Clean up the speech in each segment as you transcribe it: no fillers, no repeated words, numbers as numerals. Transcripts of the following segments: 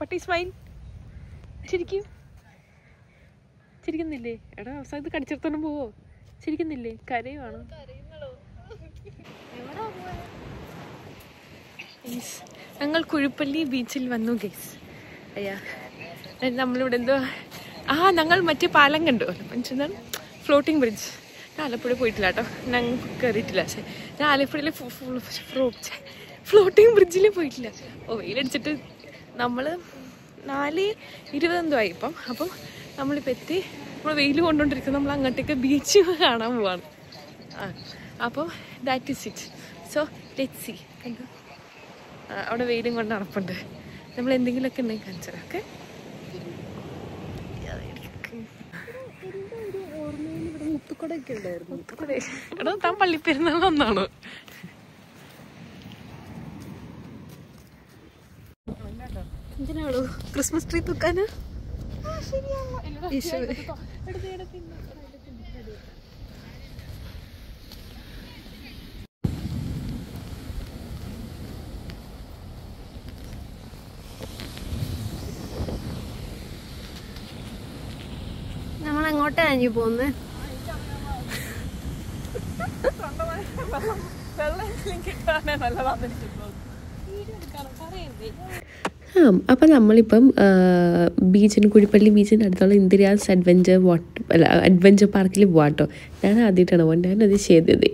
സ്മാർട്ടി smile. ചിരിക്കും. ചിരിക്കുന്നില്ലേ? എടാ അവസാനം ഇത് കടിച്ചെടുത്തോണ്ട് പോവോ? ചിരിക്കുന്നില്ലേ? കരയുവാണോ? ഞങ്ങൾ കുഴിപ്പള്ളി ബീച്ചിൽ വന്നു ഗൈസ്. അയ്യാ നമ്മളിവിടെ എന്തോ ഞങ്ങൾ മറ്റേ പാലം കണ്ടു. എന്താണ് ഫ്ലോട്ടിംഗ് ബ്രിഡ്ജ്. ഞാൻ ആലപ്പുഴ പോയിട്ടില്ല കേട്ടോ, ഞങ്ങൾ കയറിയിട്ടില്ല. പക്ഷേ ഞാൻ ആലപ്പുഴയിലെ ഫ്ലോട്ടിംഗ് ബ്രിഡ്ജിൽ പോയിട്ടില്ല. വെയിലടിച്ചിട്ട് നമ്മൾ 4:20 എന്തോ ആയി ഇപ്പം. അപ്പം നമ്മളിപ്പോൾ എത്തി. നമ്മൾ വെയിൽ കൊണ്ടുകൊണ്ടിരിക്കും. നമ്മൾ അങ്ങോട്ടേക്ക് ബീച്ച് കാണാൻ പോവാണ്. അപ്പോൾ that is it. So let's see. കണ്ടു അവിടെ വെയിലും കൊണ്ട് നടപ്പുണ്ട്. നമ്മൾ എന്തെങ്കിലുമൊക്കെ ഉണ്ടെങ്കിൽ കാണിച്ചു തരാം. ഓക്കെ. എടാ താൻ പള്ളിപ്പെരുന്നാൾ വന്നാണോ? എന്തിനാണോ ക്രിസ്മസ് ട്രീ തൂക്കാന്? നമ്മളെങ്ങോട്ടാ ഇനി പോകുന്നത്? അപ്പം നമ്മളിപ്പം കുഴിപ്പള്ളി ബീച്ചിൻ്റെ അടുത്തുള്ള ഇന്ദിരാസ് അഡ്വഞ്ചർ പാർക്കിൽ പോകാം കേട്ടോ. ഞാൻ ആദ്യമായിട്ടാണ് പോകുന്നത്, ഞാനത് ചെയ്തത്.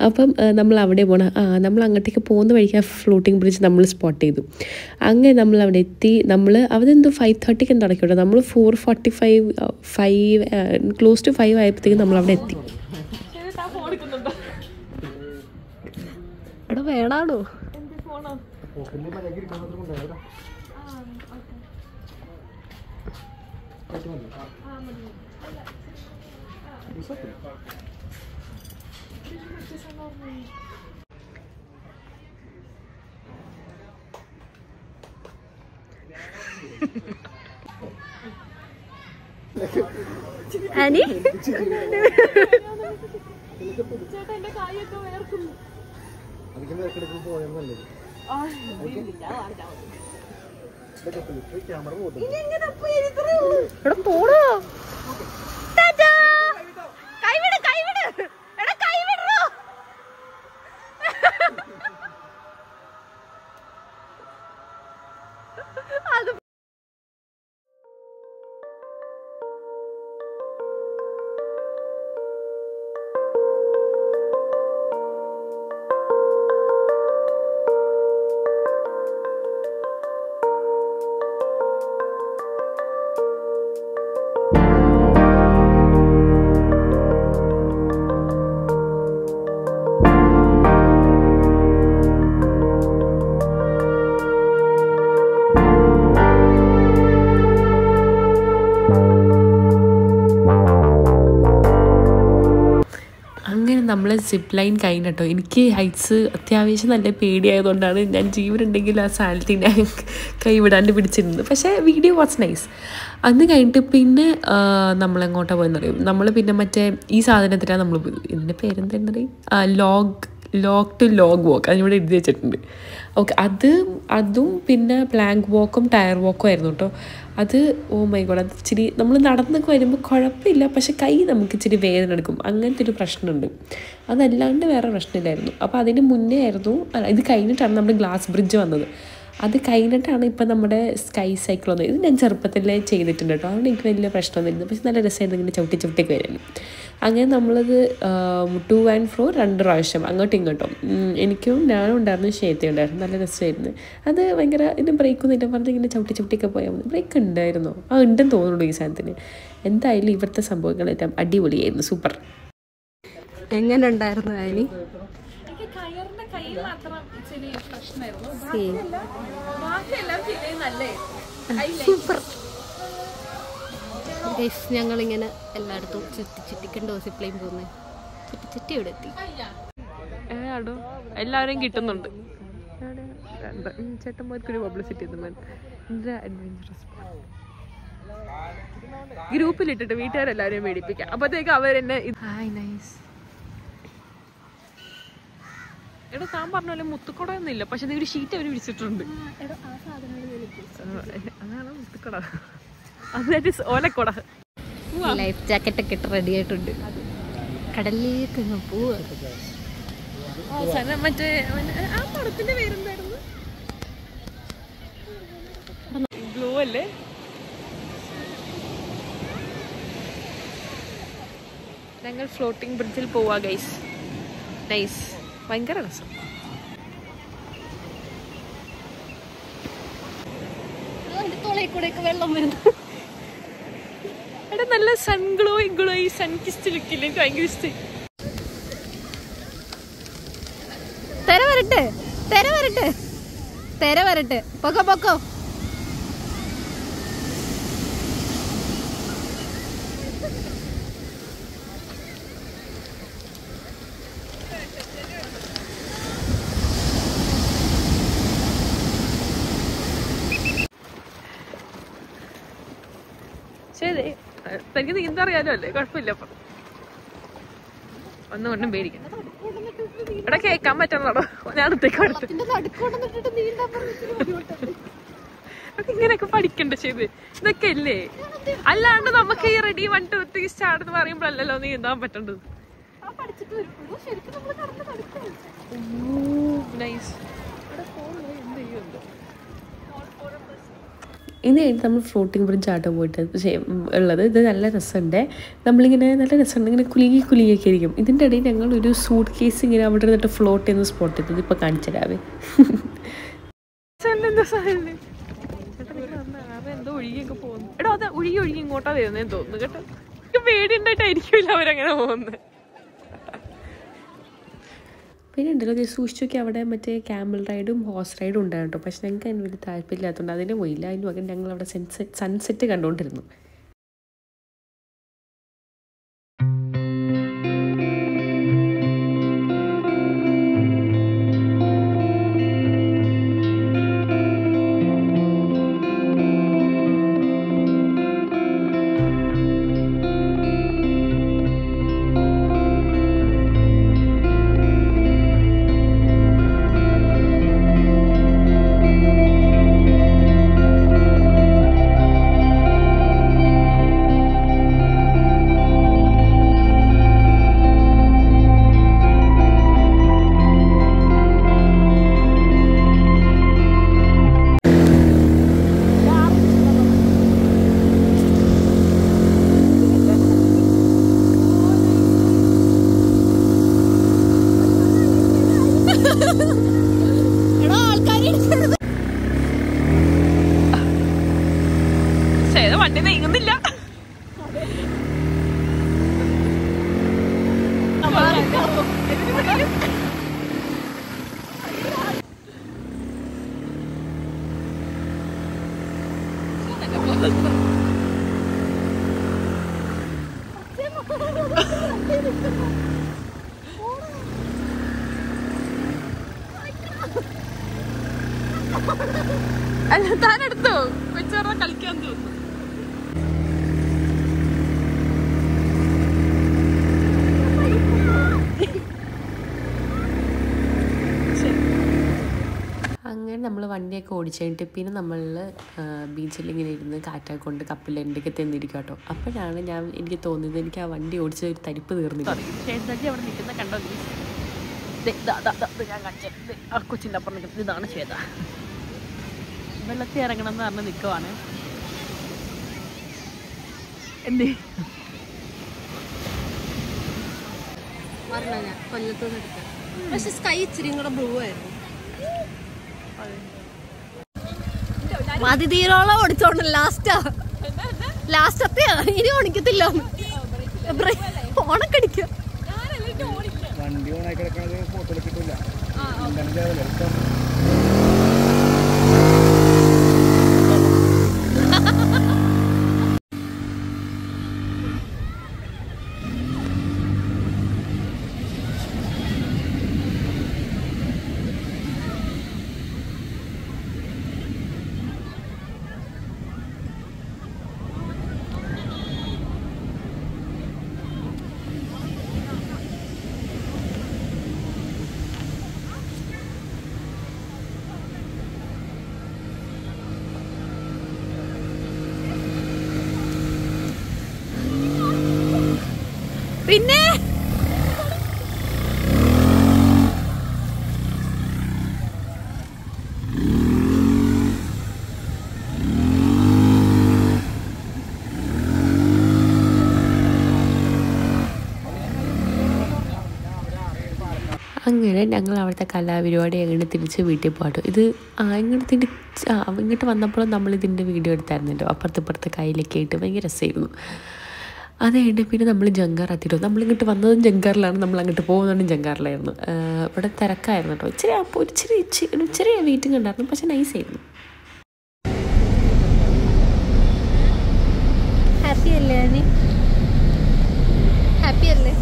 അപ്പം നമ്മൾ അവിടെ പോകണം. നമ്മൾ അങ്ങോട്ടേക്ക് പോകുന്ന വഴിക്ക് ഫ്ലോട്ടിംഗ് ബ്രിഡ്ജ് നമ്മൾ സ്പോട്ട് ചെയ്തു. അങ്ങനെ നമ്മൾ അവിടെ എത്തി. അവിടെ എന്തോ 5:30 എന്താ കേട്ടോ. നമ്മൾ 4:45 ക്ലോസ് ടു 5 ആയപ്പോഴത്തേക്കും നമ്മളവിടെ എത്തി. അവിടെ വേണാണോ? ആനി പോണോ? നമ്മൾ സിപ്പ് ലൈൻ കഴിഞ്ഞിട്ടോ. എനിക്ക് ഹൈറ്റ്സ് അത്യാവശ്യം നല്ല പേടിയായതുകൊണ്ടാണ് ഞാൻ ജീവനുണ്ടെങ്കിൽ ആ സാലത്തി ഞാൻ കൈവിടാണ്ട് പിടിച്ചിരുന്നത്. പക്ഷേ വീഡിയോ വാസ് നൈസ്. അന്ന് കഴിഞ്ഞിട്ട് പിന്നെ നമ്മളെങ്ങോട്ടാണ് പോയെന്ന് പറയും. നമ്മൾ പിന്നെ മറ്റേ ഈ സാധനത്തിലാണ് നമ്മൾ പോയത്. ഇതിൻ്റെ പേരെന്താ പറയും? ലോഗ് ടു ലോഗ് വാക്ക്. അതിനിവിടെ എഴുതി വെച്ചിട്ടുണ്ട്. ഓക്കെ, അതും പിന്നെ പ്ലാങ്ക് വാക്കും ടയർ വാക്കും ആയിരുന്നു കേട്ടോ. അത് മൈ ഗോഡ്, അത് ഇച്ചിരി നമ്മൾ നടന്നൊക്കെ വരുമ്പോൾ കുഴപ്പമില്ല, പക്ഷെ കൈ നമുക്ക് ഇച്ചിരി വേദന എടുക്കും. അങ്ങനത്തെ ഒരു പ്രശ്നമുണ്ട്. അതല്ലാണ്ട് വേറെ പ്രശ്നമില്ലായിരുന്നു. അപ്പോൾ അതിന് മുന്നേ ആയിരുന്നു, ഇത് കഴിഞ്ഞിട്ടാണ് നമ്മൾ ഗ്ലാസ് ബ്രിഡ്ജ് വന്നത്. അത് കഴിഞ്ഞിട്ടാണ് ഇപ്പം നമ്മുടെ സ്കൈ സൈക്കിൾ വന്നത്. ഇത് ഞാൻ ചെറുപ്പത്തിലേ ചെയ്തിട്ടുണ്ട് കേട്ടോ. അതുകൊണ്ട് എനിക്ക് വലിയ പ്രശ്നമൊന്നുമില്ല. പക്ഷെ നല്ല രസമായിരുന്നു ഇങ്ങനെ ചവിട്ടിയൊക്കെ വരുന്നു. അങ്ങനെ നമ്മളത് 2 and 4 2 പ്രാവശ്യം അങ്ങോട്ടും ഇങ്ങോട്ടും. ഞാനും ഉണ്ടായിരുന്നു, ശ്വേത ഉണ്ടായിരുന്നു. നല്ല രസമായിരുന്നു. അത് ഭയങ്കര ഇതിന് ബ്രേക്കൊന്നുമില്ല, പറഞ്ഞ് ഇങ്ങനെ ചവിട്ടിയൊക്കെ പോയാൽ മതി. ബ്രേക്ക് ഉണ്ടായിരുന്നോ? ഉണ്ടെന്ന് തോന്നുന്നുള്ളൂ ഈ സാധനത്തിന്. എന്തായാലും ഇവിടുത്തെ സംഭവങ്ങളെല്ലാം അടിപൊളിയായിരുന്നു, സൂപ്പർ. എങ്ങനെ ഉണ്ടായിരുന്നു ആനി? സൂപ്പർ. ഞങ്ങളിങ്ങനെ എല്ലായിടത്തും ചുറ്റിക്കണ്ടോ സിപ്ലൈൻ പോകുന്നത്. ചുറ്റി ഇവിടെ എത്തി. എല്ലാവരും കിട്ടുന്നുണ്ട്. ചേട്ടന്മാർക്കൊരു പബ്ലിസിറ്റി ഗ്രൂപ്പിലിട്ടിട്ട് വീട്ടുകാരെല്ലാവരെയും മേടിപ്പിക്കാം. അപ്പത്തേക്ക് അവരെന്നെ എടാ താൻ പറഞ്ഞ പോലെ മുത്തുക്കുടയൊന്നും ഇല്ല, പക്ഷെ ഒരു ഷീറ്റ് അവർ വിരിച്ചിട്ടുണ്ട്. അതാണ് മുത്തുക്കുട, അതായത് ഓലക്കുട. ലൈഫ് ജാക്കറ്റ് ഒക്കെ ഇട്ട് റെഡി ആയിട്ടുണ്ട്. കടലിലേക്ക് പോവാ. അവസാനം മറ്റേ ആ പടത്തിന്റെ പേരെന്തായിരുന്നു? ബ്ലൂ അല്ലേ? ഞങ്ങൾ ഫ്ലോട്ടിംഗ് ബ്രിഡ്ജിൽ പോവാ ഗൈസ്. നൈസ്, ഭയങ്കര രസം. വെള്ളം വരുന്നു. എടാ നല്ല സൺ ഗ്ലോയി സൺ കിസ്റ്റ് ലുക്കില്ലേ, എനിക്ക് ഭയങ്കര ഇഷ്ടം. തെര വരട്ടെ, തെര വരട്ടെ, തെര വരട്ടെ. പൊക്കോ പൊക്കോ. ശരി, തനിക്ക് നീന്താ അറിയാലോ അല്ലേ? കുഴപ്പമില്ല. അപ്പം ഒന്നും പേടിക്കണം. ഇവിടെ കേൾക്കാൻ പറ്റണോ? ഞാൻ അടുത്തേക്ക് അടുത്ത് ഇങ്ങനെയൊക്കെ പഠിക്കണ്ട ചെയ്ത് ഇതൊക്കെ അല്ലേ. അല്ലാണ്ട് നമുക്ക് ഈ റെഡി 1 2 3 സ്റ്റാർട്ട് എന്ന് പറയുമ്പോഴല്ലോ നീന്താൻ പറ്റേണ്ടത്. ഇത് കഴിഞ്ഞ് നമ്മൾ ഫ്ലോട്ടിംഗ് ബ്രിഡ്ജ് ആട്ടോ പോയിട്ട് ഉള്ളത്. ഇത് നല്ല രസമുണ്ട്. നമ്മളിങ്ങനെ നല്ല രസമുണ്ട്, ഇങ്ങനെ കുലുങ്ങിയൊക്കെ ഇരിക്കും. ഇതിൻ്റെ ഇടയിൽ ഞങ്ങൾ ഒരു സൂട്ട് കേസ് ഇങ്ങനെ അവിടെ ഇരുന്നിട്ട് ഫ്ലോട്ട് ചെയ്യുന്ന സ്പോട്ട് ചെയ്തത് ഇപ്പോൾ കാണിച്ചു തരാവേ. എന്തോ ഒഴുകിയൊക്കെ പോകുന്നു. എടോ അത് ഒഴുകി ഇങ്ങോട്ടാ വരുന്നതെന്ന് തോന്നുന്നു കേട്ടോ. എനിക്ക് പേടിയുണ്ടായിട്ടായിരിക്കില്ല അവരങ്ങനെ പോകുന്നത്. പിന്നെ ഉണ്ടല്ലോ സൂക്ഷിച്ചൊക്കെ അവിടെ മറ്റേ ക്യാമൽ റൈഡും ഹോഴ്സ് റൈഡും ഉണ്ടായിരുന്നു കേട്ടോ. പക്ഷെ ഞങ്ങൾക്ക് അതിന് വലിയ താല്പര്യമില്ലാത്തതുകൊണ്ട് അതിന് പോയില്ല. അതിന് പകരം ഞങ്ങൾ അവിടെ സൺസെറ്റ് കണ്ടുകൊണ്ടിരുന്നു. വണ്ടി നീങ്ങുന്നില്ല. അല്ല താനെടുത്തോ വെച്ചോറ കളിക്കാൻ തോന്നുന്നു. അങ്ങനെ നമ്മൾ വണ്ടിയൊക്കെ ഓടിച്ചു കഴിഞ്ഞിട്ട് പിന്നെ നമ്മൾ ബീച്ചിൽ ഇങ്ങനെ ഇരുന്ന് കാറ്റൊക്കെ കൊണ്ട് കപ്പിൽ എൻ്റെയൊക്കെ തെന്നിരിക്കും കേട്ടോ. അപ്പോഴാണ് എനിക്ക് തോന്നിയത് എനിക്ക് ആ വണ്ടി ഓടിച്ച ഒരു തരിപ്പ് തീർന്നില്ല. അവിടെ നിൽക്കുന്ന കണ്ടോ? ഞാൻ കാണിച്ചത് ആ കൊച്ചിൻ്റെ അപ്പുറം നിൽക്കുന്നത് ഇതാണ് ശ്വേത. വെള്ളത്തിൽ ഇറങ്ങണം എന്ന് പറഞ്ഞ് നിൽക്കുവാണ്. എന്തേ കൊല്ലത്തുനിന്ന് എടുക്കാം. പക്ഷെ സ്കൈ ഇച്ചിരി കൂടെ ബ്ലൂ ആയിരുന്നു. മതി തീരോളം ഓടിച്ചോണ്ട് ലാസ്റ്റ് എത്തിയാ ഇനി ഓണിക്കത്തില്ല. ഓണക്കടിക്ക വണ്ടി ഓണായി കിടക്കുന്നത് ഫോട്ടോ കിട്ടില്ല. പിന്നെ അങ്ങനെ ഞങ്ങൾ അവിടുത്തെ കലാപരിപാടി അങ്ങനെ തിരിച്ച് വീട്ടിൽ പോകട്ടോ. ഇത് ഇങ്ങോട്ട് വന്നപ്പോഴും നമ്മളിതിൻ്റെ വീഡിയോ എടുത്തായിരുന്നല്ലോ, അപ്പുറത്തെ കയ്യിലൊക്കെ ആയിട്ട് ഭയങ്കര രസമായിരുന്നു. അത് കഴിഞ്ഞ് പിന്നെ നമ്മൾ ജങ്കാർ എത്തിയിട്ടു. നമ്മളിങ്ങോട്ട് വന്നതും ജങ്കാറിലാണ്, നമ്മൾ അങ്ങോട്ട് പോകുന്നതും ജങ്കാറിലായിരുന്നു. ഇവിടെ തിരക്കായിരുന്നു കേട്ടോ. ഇച്ചിരി വെയിറ്റിംഗ് ഉണ്ടായിരുന്നു, പക്ഷെ നൈസായിരുന്നു. ഹാപ്പി അല്ലേ നീ? ഹാപ്പി അല്ലേ?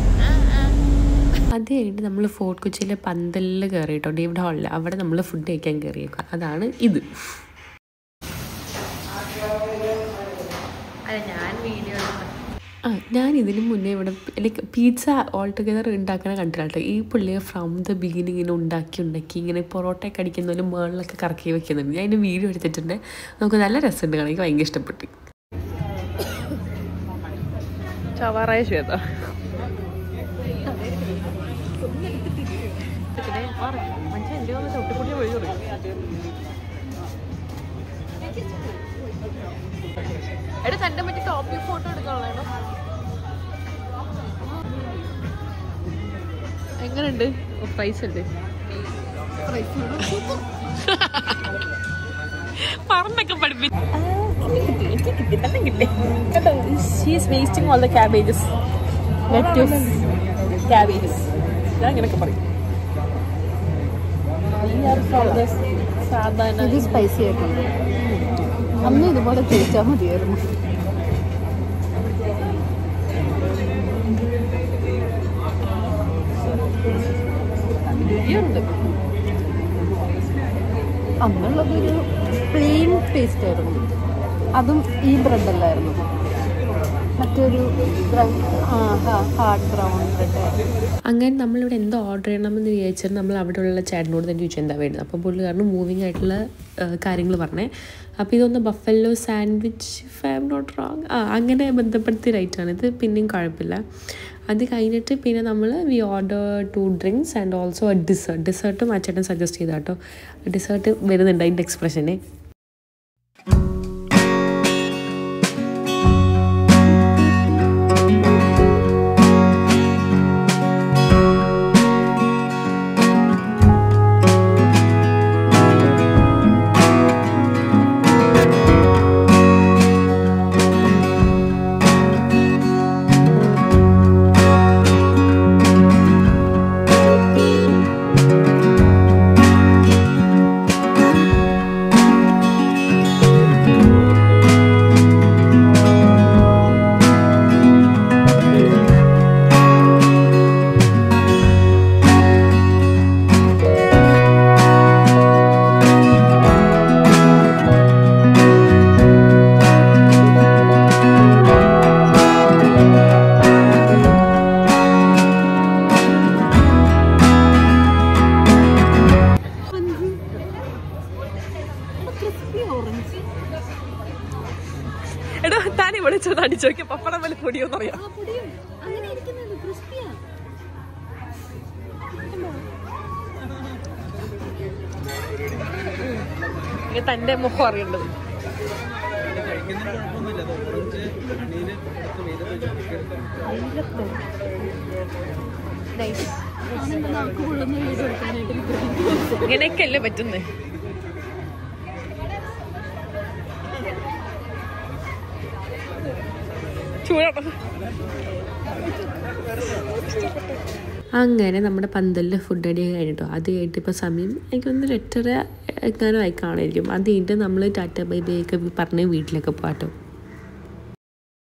അത് കഴിഞ്ഞിട്ട് നമ്മൾ ഫോർട്ട് കൊച്ചിയിലെ പന്തലിൽ കയറി കേട്ടോ, ഡേവിഡ് ഹാളിൽ. അവിടെ നമ്മൾ ഫുഡ് കഴിക്കാൻ കയറിയേക്കാം. അതാണ് ഇത്. ഞാൻ ഇതിന് മുന്നേ ഇവിടെ ലൈക്ക് പിസ്സ ഓൾ ടുഗെദർ ഉണ്ടാക്കണ കണ്ടിട്ടോ. ഈ പുള്ളിയെ ഫ്രം ദ ബിഗിനിങ് ഇങ്ങനെ ഉണ്ടാക്കി ഇങ്ങനെ പൊറോട്ടയൊക്കെ അടിക്കുന്നതിലും മേളിലൊക്കെ കറക്കി വെക്കുന്നുണ്ട്. ഞാൻ ഇതിന് വീഡിയോ എടുത്തിട്ടുണ്ട്. നമുക്ക് നല്ല രസമുണ്ട് കാണാൻ. എനിക്ക് ഭയങ്കര ഇഷ്ടപ്പെട്ടു. ചവാറായ ശ്വേത എടാ തന്റെ മറ്റേ ടോപ്പിൽ ഫോട്ടോ എടുക്കാനുള്ളതാണോ? എങ്ങനെയുണ്ട്? പ്രൈസ് ഉണ്ട് പറഞ്ഞൊക്കെ പഠിപ്പിച്ചു. She's wasting all the cabbages. Lettuce, cabbages. ഞാൻ ഇങ്ങനെയൊക്കെ പറയും. സാധാരണ ഇത് സ്പൈസി ആയിട്ടുണ്ട്. അന്ന് ഇതുപോലെ ചോദിച്ചാൽ മതിയായിരുന്നു. അന്നുള്ളതൊരു പ്ലെയിൻ ടേസ്റ്റ് ആയിരുന്നു. അതും ഈ ബ്രെഡ് അല്ലായിരുന്നു, മറ്റൊരു ഹാർഡ് ബ്രൗൺ ബ്രെഡ്. അങ്ങനെ നമ്മളിവിടെ എന്തോ ഓർഡർ ചെയ്യണമെന്ന് വിചാരിച്ചാൽ നമ്മൾ അവിടെയുള്ള ചേട്ടനോട് തന്നെ ചോദിച്ചാൽ എന്താ വേണ്ടത്. അപ്പോൾ പുള്ളി കാരണം മൂവിങ് ആയിട്ടുള്ള കാര്യങ്ങൾ പറഞ്ഞേ. അപ്പോൾ ഇതൊന്ന് buffalo sandwich if I am not wrong അങ്ങനെ ബന്ധപ്പെടുത്തിയ റൈറ്റാണ് ഇത്. പിന്നെയും കുഴപ്പമില്ല. അത് കഴിഞ്ഞിട്ട് പിന്നെ നമ്മൾ we order 2 drinks and also ഡിസേർട്ടും ആ ചേട്ടൻ സജസ്റ്റ് ചെയ്താൽ കേട്ടോ. ഡിസേർട്ട് വരുന്നുണ്ട് അതിൻ്റെ എക്സ്പ്രഷനെ. എടോ താൻ ഇവിടെ ചെന്ന് അടിച്ചു നോക്കിയ പപ്പടം വല്ല പൊടിയോന്ന് അറിയാം. തന്റെ മുഖം അറിയേണ്ടത്. ഇങ്ങനെയൊക്കെയല്ലേ പറ്റുന്നേ. അങ്ങനെ നമ്മുടെ പന്തലിൽ ഫുഡ് അടി കഴിഞ്ഞിട്ടോ. അത് കഴിഞ്ഞിട്ട് ഇപ്പോൾ സമയം എനിക്കൊന്ന് 8:30 എങ്ങാനും ആയി കാണുമായിരിക്കും. അത് കഴിഞ്ഞിട്ട് നമ്മൾ ടാറ്റ ബൈ ബൈ ഒക്കെ പറഞ്ഞ് വീട്ടിലൊക്കെ പോകാട്ടോ.